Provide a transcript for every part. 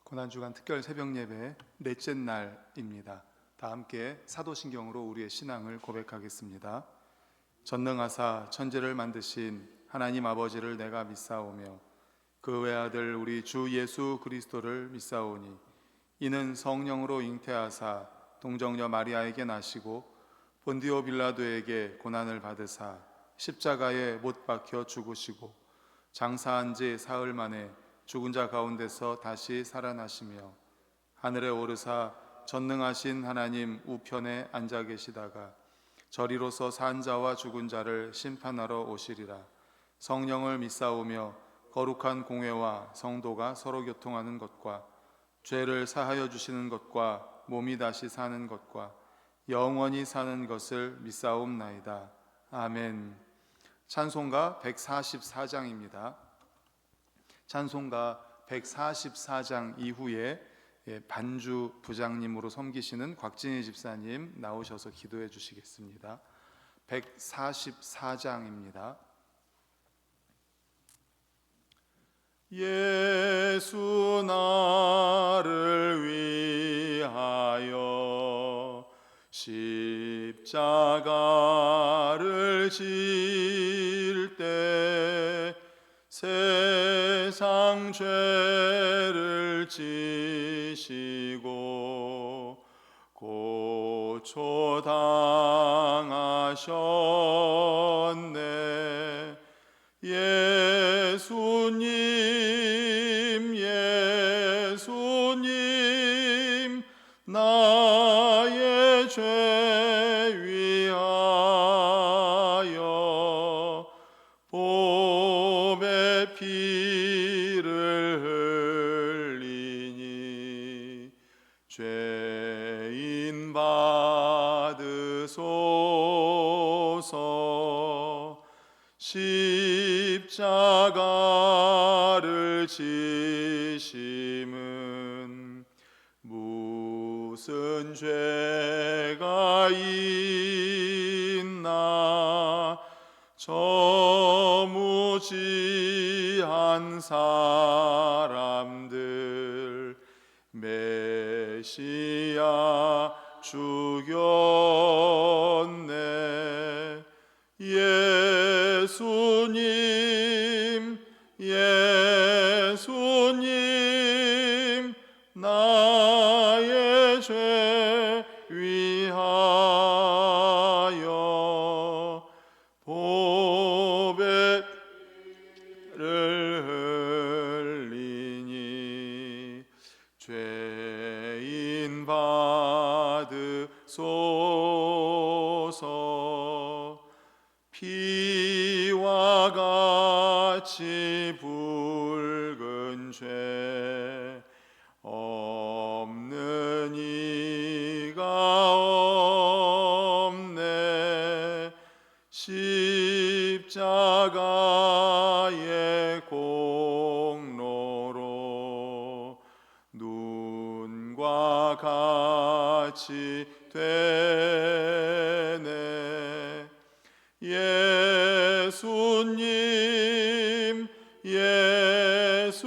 고난주간 특별 새벽 예배 넷째 날입니다. 다 함께 사도신경으로 우리의 신앙을 고백하겠습니다. 전능하사 천지를 만드신 하나님 아버지를 내가 믿사오며 그 외아들 우리 주 예수 그리스도를 믿사오니 이는 성령으로 잉태하사 동정녀 마리아에게 나시고 본디오 빌라도에게 고난을 받으사 십자가에 못 박혀 죽으시고 장사한 지 사흘 만에 죽은 자 가운데서 다시 살아나시며 하늘에 오르사 전능하신 하나님 우편에 앉아 계시다가 저리로서 산 자와 죽은 자를 심판하러 오시리라. 성령을 믿사오며 거룩한 공회와 성도가 서로 교통하는 것과 죄를 사하여 주시는 것과 몸이 다시 사는 것과 영원히 사는 것을 믿사옵나이다. 아멘. 찬송가 144장입니다. 찬송가 144장 이후에 반주 부장님으로 섬기시는 곽진희 집사님 나오셔서 기도해 주시겠습니다. 144장입니다. 예수 나를 위하여 십자가를 질 때 세상 죄를 지시고 고초 당하셨네. 예수님 예수님 나의 죄 위하여 보배 피를 흘리니 죄인 받으소서. 십자가를 지심은 무슨 죄가 있나. 저 무지한 사람들 메시아 죽였네. 예수님 예수님 나의 죄 위하여 보배를 흘리니 죄인 받으소서. 피와 같이 붉은 죄 없는 이가 없네. 십자가의 공로로 눈과 같이 되네. 예수님 예수님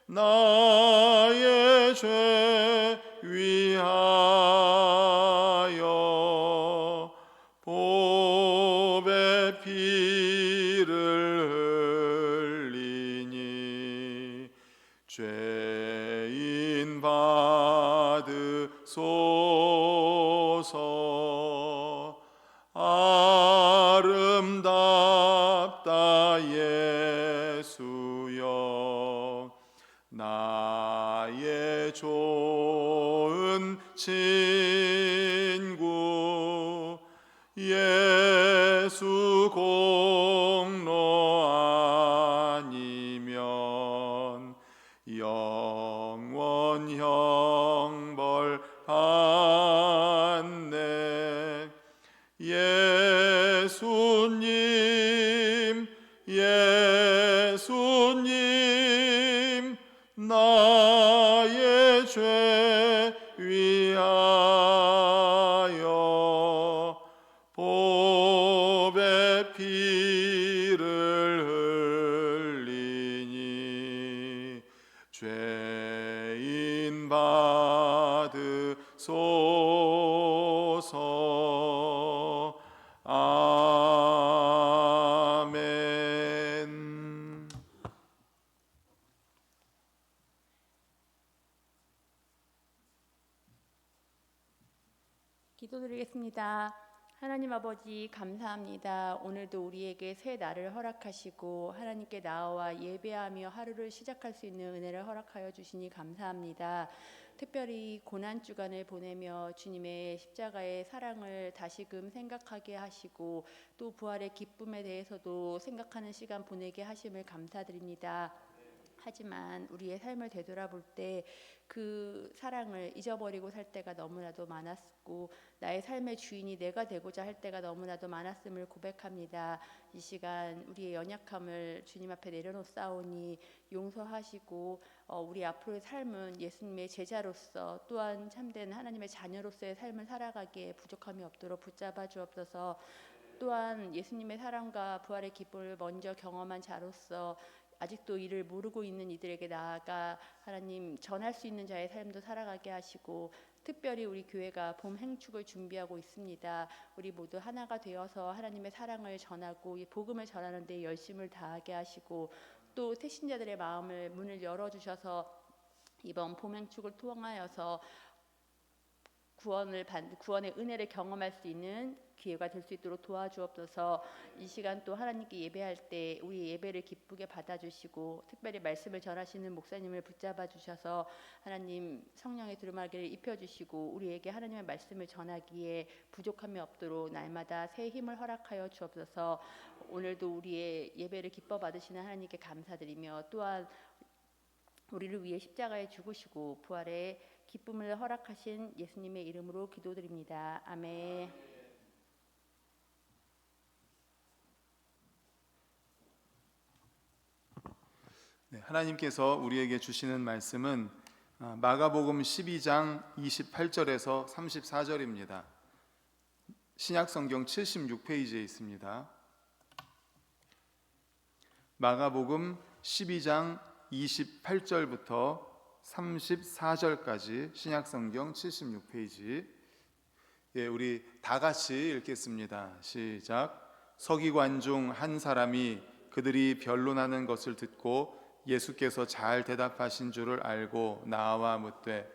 나의 죄 위하여 보배 피를 흘리니 죄인 받으소서. 아름답다 예수여 나의 좋은 친구. 예수 공로 아니면 영원 형벌 받네. 예수님 예수님 나의 죄 위하여 보배 피를 흘리니 죄인 받으소서. 아멘. 기도드리겠습니다. 하나님 아버지 감사합니다. 오늘도 우리에게 새 날을 허락하시고 하나님께 나와 예배하며 하루를 시작할 수 있는 은혜를 허락하여 주시니 감사합니다. 특별히 고난주간을 보내며 주님의 십자가의 사랑을 다시금 생각하게 하시고 또 부활의 기쁨에 대해서도 생각하는 시간 보내게 하심을 감사드립니다. 하지만 우리의 삶을 되돌아볼 때 그 사랑을 잊어버리고 살 때가 너무나도 많았고 나의 삶의 주인이 내가 되고자 할 때가 너무나도 많았음을 고백합니다. 이 시간 우리의 연약함을 주님 앞에 내려놓사오니 용서하시고 우리 앞으로의 삶은 예수님의 제자로서 또한 참된 하나님의 자녀로서의 삶을 살아가기에 부족함이 없도록 붙잡아 주옵소서. 또한 예수님의 사랑과 부활의 기쁨을 먼저 경험한 자로서 아직도 이를 모르고 있는 이들에게 나아가 하나님 전할 수 있는 자의 삶도 살아가게 하시고 특별히 우리 교회가 봄 행축을 준비하고 있습니다. 우리 모두 하나가 되어서 하나님의 사랑을 전하고 이 복음을 전하는 데 열심을 다하게 하시고 또 태신자들의 마음을 문을 열어주셔서 이번 봄 행축을 통하여서 구원의 은혜를 경험할 수 있는 기회가 될 수 있도록 도와주옵소서. 이 시간 또 하나님께 예배할 때 우리 예배를 기쁘게 받아주시고 특별히 말씀을 전하시는 목사님을 붙잡아 주셔서 하나님 성령의 두루마기를 입혀주시고 우리에게 하나님의 말씀을 전하기에 부족함이 없도록 날마다 새 힘을 허락하여 주옵소서. 오늘도 우리의 예배를 기뻐 받으시는 하나님께 감사드리며 또한 우리를 위해 십자가에 죽으시고 부활의 기쁨을 허락하신 예수님의 이름으로 기도드립니다. 아멘. 네, 하나님께서 우리에게 주시는 말씀은 마가복음 12장 28절에서 34절입니다. 신약성경 76페이지에 있습니다. 마가복음 12장 28절부터 34절까지 신약성경 76페이지. 예, 우리 다 같이 읽겠습니다. 시작. 서기관 중 한 사람이 그들이 변론하는 것을 듣고 예수께서 잘 대답하신 줄을 알고 나와 묻되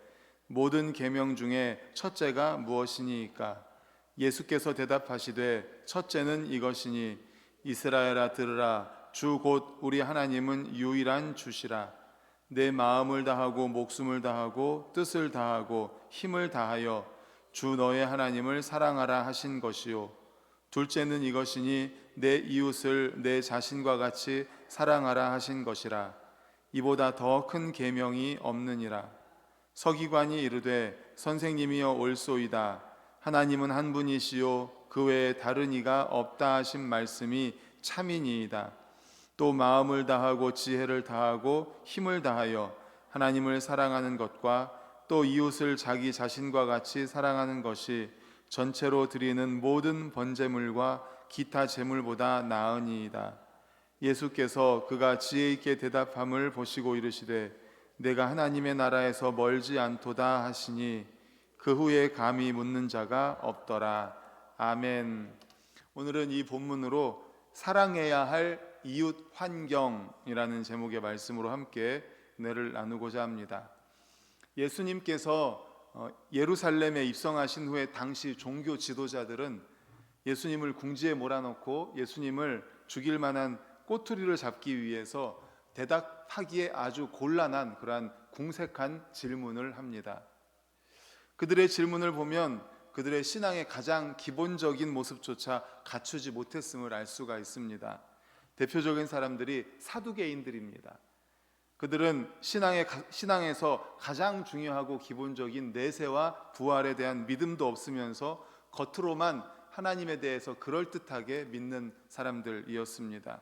모든 계명 중에 첫째가 무엇이니까? 예수께서 대답하시되 첫째는 이것이니 이스라엘아 들으라. 주 곧 우리 하나님은 유일한 주시라. 내 마음을 다하고 목숨을 다하고 뜻을 다하고 힘을 다하여 주 너의 하나님을 사랑하라 하신 것이요. 둘째는 이것이니 내 이웃을 내 자신과 같이 사랑하라 하신 것이라. 이보다 더 큰 계명이 없느니라. 서기관이 이르되 선생님이여 옳소이다. 하나님은 한 분이시요 그 외에 다른 이가 없다 하신 말씀이 참이니이다. 또 마음을 다하고 지혜를 다하고 힘을 다하여 하나님을 사랑하는 것과 또 이웃을 자기 자신과 같이 사랑하는 것이 전체로 드리는 모든 번제물과 기타 제물보다 나으니이다. 예수께서 그가 지혜 있게 대답함을 보시고 이르시되 내가 하나님의 나라에서 멀지 않도다 하시니 그 후에 감히 묻는 자가 없더라. 아멘. 오늘은 이 본문으로 사랑해야 할 이웃 환경이라는 제목의 말씀으로 함께 은혜를 나누고자 합니다. 예수님께서 예루살렘에 입성하신 후에 당시 종교 지도자들은 예수님을 궁지에 몰아넣고 예수님을 죽일 만한 꼬투리를 잡기 위해서 대답하기에 아주 곤란한 그러한 궁색한 질문을 합니다. 그들의 질문을 보면 그들의 신앙의 가장 기본적인 모습조차 갖추지 못했음을 알 수가 있습니다. 대표적인 사람들이 사두개인들입니다. 그들은 신앙에서 가장 중요하고 기본적인 내세와 부활에 대한 믿음도 없으면서 겉으로만 하나님에 대해서 그럴듯하게 믿는 사람들이었습니다.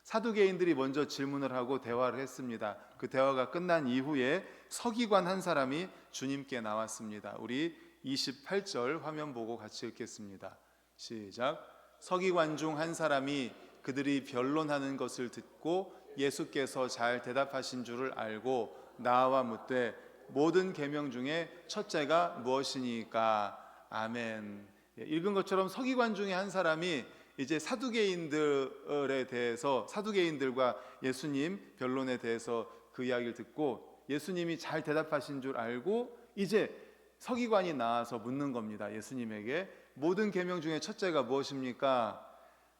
사두개인들이 먼저 질문을 하고 대화를 했습니다. 그 대화가 끝난 이후에 서기관 한 사람이 주님께 나왔습니다. 우리 28절 화면 보고 같이 읽겠습니다. 시작. 서기관 중 한 사람이 그들이 변론하는 것을 듣고 예수께서 잘 대답하신 줄을 알고 나와 묻되 모든 계명 중에 첫째가 무엇이니까? 아멘. 읽은 것처럼 서기관 중에 한 사람이 이제 사두개인들에 대해서, 사두개인들과 예수님 변론에 대해서 그 이야기를 듣고 예수님이 잘 대답하신 줄 알고 이제 서기관이 나와서 묻는 겁니다. 예수님에게 모든 계명 중에 첫째가 무엇입니까?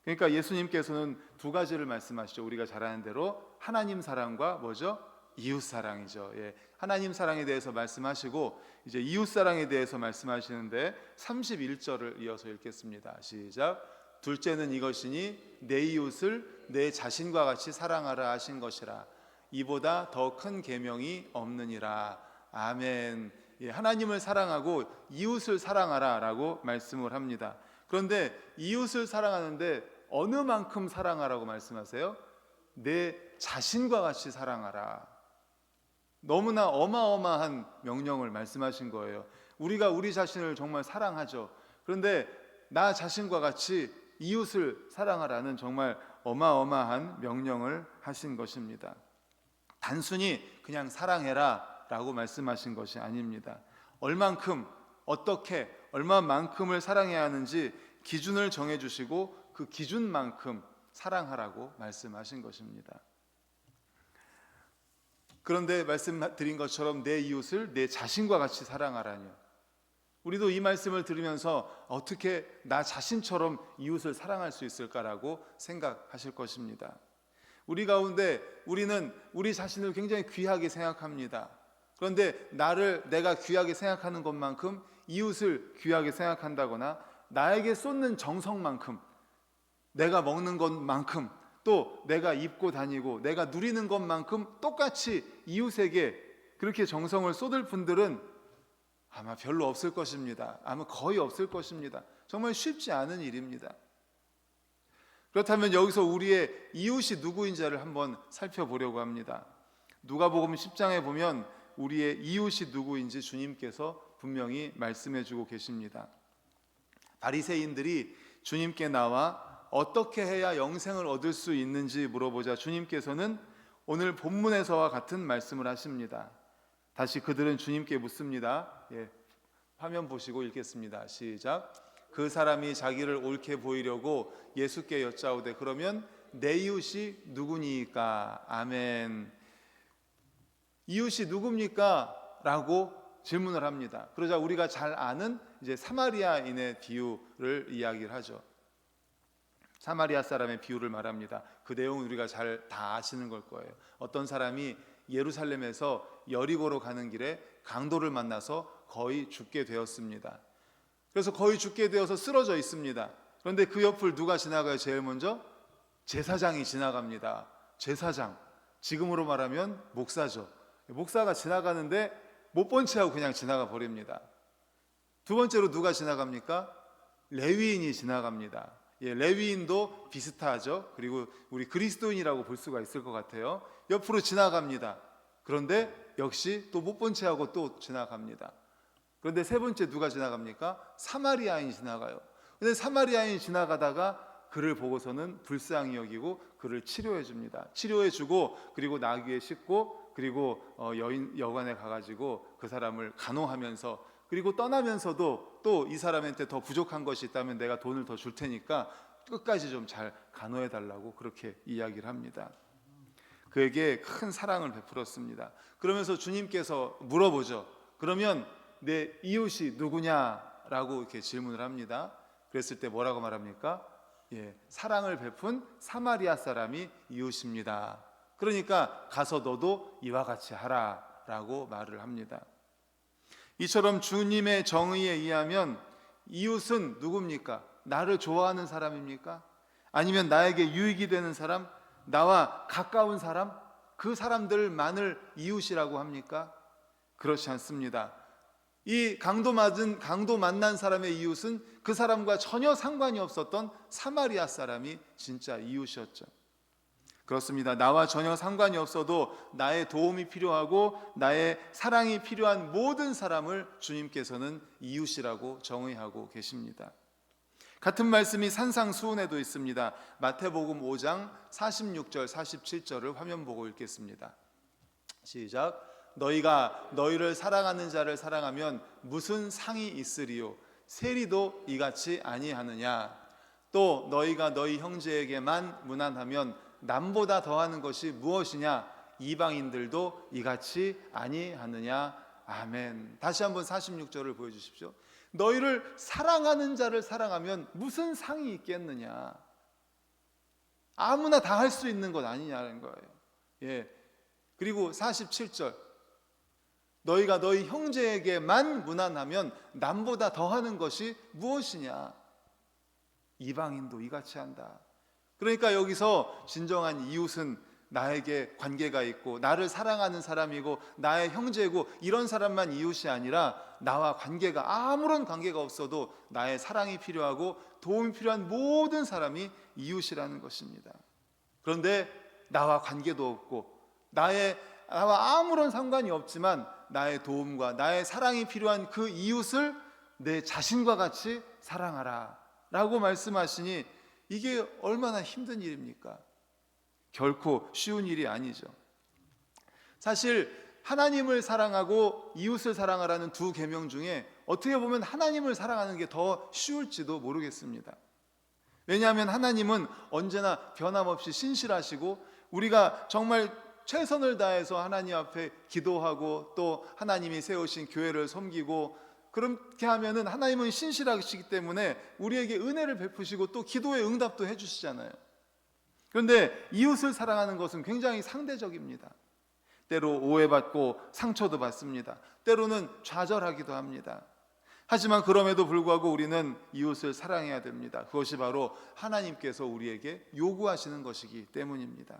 그러니까 예수님께서는 두 가지를 말씀하시죠. 우리가 잘 아는 대로 하나님 사랑과 뭐죠? 이웃 사랑이죠. 예. 하나님 사랑에 대해서 말씀하시고 이제 이웃 사랑에 대해서 말씀하시는데 31절을 이어서 읽겠습니다. 시작. 둘째는 이것이니 내 이웃을 내 자신과 같이 사랑하라 하신 것이라. 이보다 더 큰 계명이 없느니라. 아멘. 예, 하나님을 사랑하고 이웃을 사랑하라라고 말씀을 합니다. 그런데 이웃을 사랑하는데 어느 만큼 사랑하라고 말씀하세요? 내 자신과 같이 사랑하라. 너무나 어마어마한 명령을 말씀하신 거예요. 우리가 우리 자신을 정말 사랑하죠. 그런데 나 자신과 같이 이웃을 사랑하라는 정말 어마어마한 명령을 하신 것입니다. 단순히 그냥 사랑해라 라고 말씀하신 것이 아닙니다. 얼만큼, 어떻게, 얼마만큼을 사랑해야 하는지 기준을 정해주시고 그 기준만큼 사랑하라고 말씀하신 것입니다. 그런데 말씀드린 것처럼 내 이웃을 내 자신과 같이 사랑하라니요. 우리도 이 말씀을 들으면서 어떻게 나 자신처럼 이웃을 사랑할 수 있을까라고 생각하실 것입니다. 우리 가운데 우리는 우리 자신을 굉장히 귀하게 생각합니다. 그런데 내가 귀하게 생각하는 것만큼 이웃을 귀하게 생각한다거나 나에게 쏟는 정성만큼, 내가 먹는 것만큼, 또 내가 입고 다니고 내가 누리는 것만큼 똑같이 이웃에게 그렇게 정성을 쏟을 분들은 아마 별로 없을 것입니다. 아마 거의 없을 것입니다. 정말 쉽지 않은 일입니다. 그렇다면 여기서 우리의 이웃이 누구인지를 한번 살펴보려고 합니다. 누가복음 10장에 보면 우리의 이웃이 누구인지 주님께서 분명히 말씀해 주고 계십니다. 바리새인들이 주님께 나와 어떻게 해야 영생을 얻을 수 있는지 물어보자 주님께서는 오늘 본문에서와 같은 말씀을 하십니다. 다시 그들은 주님께 묻습니다. 화면 보시고 읽겠습니다. 시작. 그 사람이 자기를 옳게 보이려고 예수께 여짜오되 그러면 내 이웃이 누구니까? 아멘. 이웃이 누굽니까? 라고 질문을 합니다. 그러자 우리가 잘 아는 이제 사마리아인의 비유를 이야기를 하죠. 사마리아 사람의 비유를 말합니다. 그 내용은 우리가 잘 다 아시는 걸 거예요. 어떤 사람이 예루살렘에서 여리고로 가는 길에 강도를 만나서 거의 죽게 되었습니다. 그래서 거의 죽게 되어서 쓰러져 있습니다. 그런데 그 옆을 누가 지나가요? 제일 먼저 제사장이 지나갑니다. 제사장, 지금으로 말하면 목사죠. 목사가 지나가는데 못 본 채하고 그냥 지나가 버립니다. 두 번째로 누가 지나갑니까? 레위인이 지나갑니다. 레위인도 비슷하죠. 그리고 우리 그리스도인이라고 볼 수가 있을 것 같아요. 옆으로 지나갑니다. 그런데 역시 또 못 본 채하고 또 지나갑니다. 그런데 세 번째 누가 지나갑니까? 사마리아인이 지나가요. 그런데 사마리아인이 지나가다가 그를 보고서는 불쌍히 여기고 그를 치료해 줍니다. 치료해 주고 그리고 나귀에 싣고 그리고 여관에 가가지고 그 사람을 간호하면서 그리고 떠나면서도 또 이 사람한테 더 부족한 것이 있다면 내가 돈을 더 줄 테니까 끝까지 좀 잘 간호해 달라고 그렇게 이야기를 합니다. 그에게 큰 사랑을 베풀었습니다. 그러면서 주님께서 물어보죠. 그러면 내 이웃이 누구냐라고 이렇게 질문을 합니다. 그랬을 때 뭐라고 말합니까? 사랑을 베푼 사마리아 사람이 이웃입니다. 그러니까 가서 너도 이와 같이 하라라고 말을 합니다. 이처럼 주님의 정의에 의하면 이웃은 누굽니까? 나를 좋아하는 사람입니까? 아니면 나에게 유익이 되는 사람? 나와 가까운 사람? 그 사람들만을 이웃이라고 합니까? 그렇지 않습니다. 이 강도 만난 사람의 이웃은 그 사람과 전혀 상관이 없었던 사마리아 사람이 진짜 이웃이었죠. 그렇습니다. 나와 전혀 상관이 없어도 나의 도움이 필요하고 나의 사랑이 필요한 모든 사람을 주님께서는 이웃이라고 정의하고 계십니다. 같은 말씀이 산상수훈에도 있습니다. 마태복음 5장 46절 47절을 화면 보고 읽겠습니다. 시작. 너희가 너희를 사랑하는 자를 사랑하면 무슨 상이 있으리요? 세리도 이같이 아니하느냐? 또 너희가 너희 형제에게만 무난하면 남보다 더하는 것이 무엇이냐? 이방인들도 이같이 아니하느냐? 아멘. 다시 한번 46절을 보여주십시오. 너희를 사랑하는 자를 사랑하면 무슨 상이 있겠느냐? 아무나 다 할 수 있는 것 아니냐는 거예요. 예. 그리고 47절. 너희가 너희 형제에게만 무난하면 남보다 더하는 것이 무엇이냐? 이방인도 이같이 한다. 그러니까 여기서 진정한 이웃은 나에게 관계가 있고 나를 사랑하는 사람이고 나의 형제고 이런 사람만 이웃이 아니라 나와 관계가 아무런 관계가 없어도 나의 사랑이 필요하고 도움이 필요한 모든 사람이 이웃이라는 것입니다. 그런데 나와 관계도 없고 나와 아무런 상관이 없지만 나의 도움과 나의 사랑이 필요한 그 이웃을 내 자신과 같이 사랑하라 라고 말씀하시니 이게 얼마나 힘든 일입니까? 결코 쉬운 일이 아니죠. 사실 하나님을 사랑하고 이웃을 사랑하라는 두 계명 중에 어떻게 보면 하나님을 사랑하는 게 더 쉬울지도 모르겠습니다. 왜냐하면 하나님은 언제나 변함없이 신실하시고 우리가 정말 최선을 다해서 하나님 앞에 기도하고 또 하나님이 세우신 교회를 섬기고 그렇게 하면은 하나님은 신실하시기 때문에 우리에게 은혜를 베푸시고 또 기도의 응답도 해주시잖아요. 그런데 이웃을 사랑하는 것은 굉장히 상대적입니다. 때로 오해받고 상처도 받습니다. 때로는 좌절하기도 합니다. 하지만 그럼에도 불구하고 우리는 이웃을 사랑해야 됩니다. 그것이 바로 하나님께서 우리에게 요구하시는 것이기 때문입니다.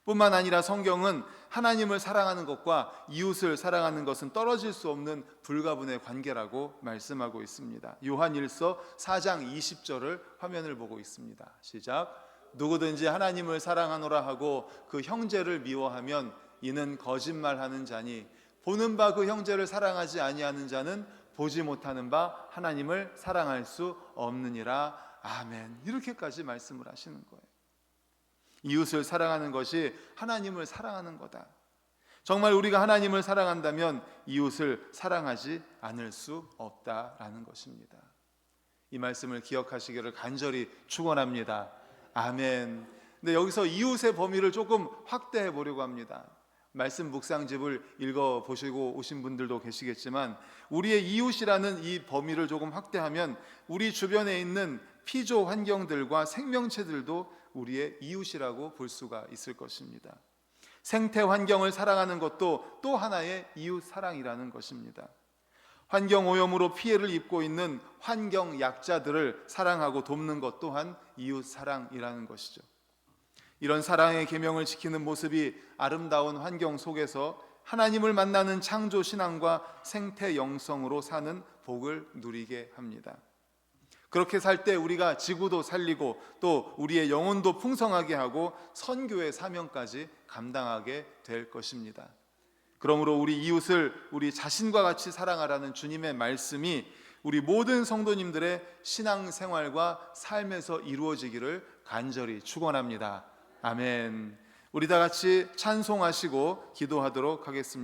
뿐만 아니라 성경은 하나님을 사랑하는 것과 이웃을 사랑하는 것은 떨어질 수 없는 불가분의 관계라고 말씀하고 있습니다. 요한일서 4장 20절을 화면을 보고 있습니다. 시작. 누구든지 하나님을 사랑하노라 하고 그 형제를 미워하면 이는 거짓말하는 자니 보는 바 그 형제를 사랑하지 아니하는 자는 보지 못하는 바 하나님을 사랑할 수 없느니라. 아멘. 이렇게까지 말씀을 하시는 거예요. 이웃을 사랑하는 것이 하나님을 사랑하는 거다. 정말 우리가 하나님을 사랑한다면 이웃을 사랑하지 않을 수 없다라는 것입니다. 이 말씀을 기억하시기를 간절히 축원합니다. 아멘. 근데 여기서 이웃의 범위를 조금 확대해 보려고 합니다. 말씀 묵상집을 읽어보시고 오신 분들도 계시겠지만 우리의 이웃이라는 이 범위를 조금 확대하면 우리 주변에 있는 피조 환경들과 생명체들도 우리의 이웃이라고 볼 수가 있을 것입니다. 생태 환경을 사랑하는 것도 또 하나의 이웃 사랑이라는 것입니다. 환경 오염으로 피해를 입고 있는 환경 약자들을 사랑하고 돕는 것 또한 이웃 사랑이라는 것이죠. 이런 사랑의 계명을 지키는 모습이 아름다운 환경 속에서 하나님을 만나는 창조 신앙과 생태 영성으로 사는 복을 누리게 합니다. 그렇게 살 때 우리가 지구도 살리고 또 우리의 영혼도 풍성하게 하고 선교의 사명까지 감당하게 될 것입니다. 그러므로 우리 이웃을 우리 자신과 같이 사랑하라는 주님의 말씀이 우리 모든 성도님들의 신앙생활과 삶에서 이루어지기를 간절히 축원합니다. 아멘. 우리 다 같이 찬송하시고 기도하도록 하겠습니다.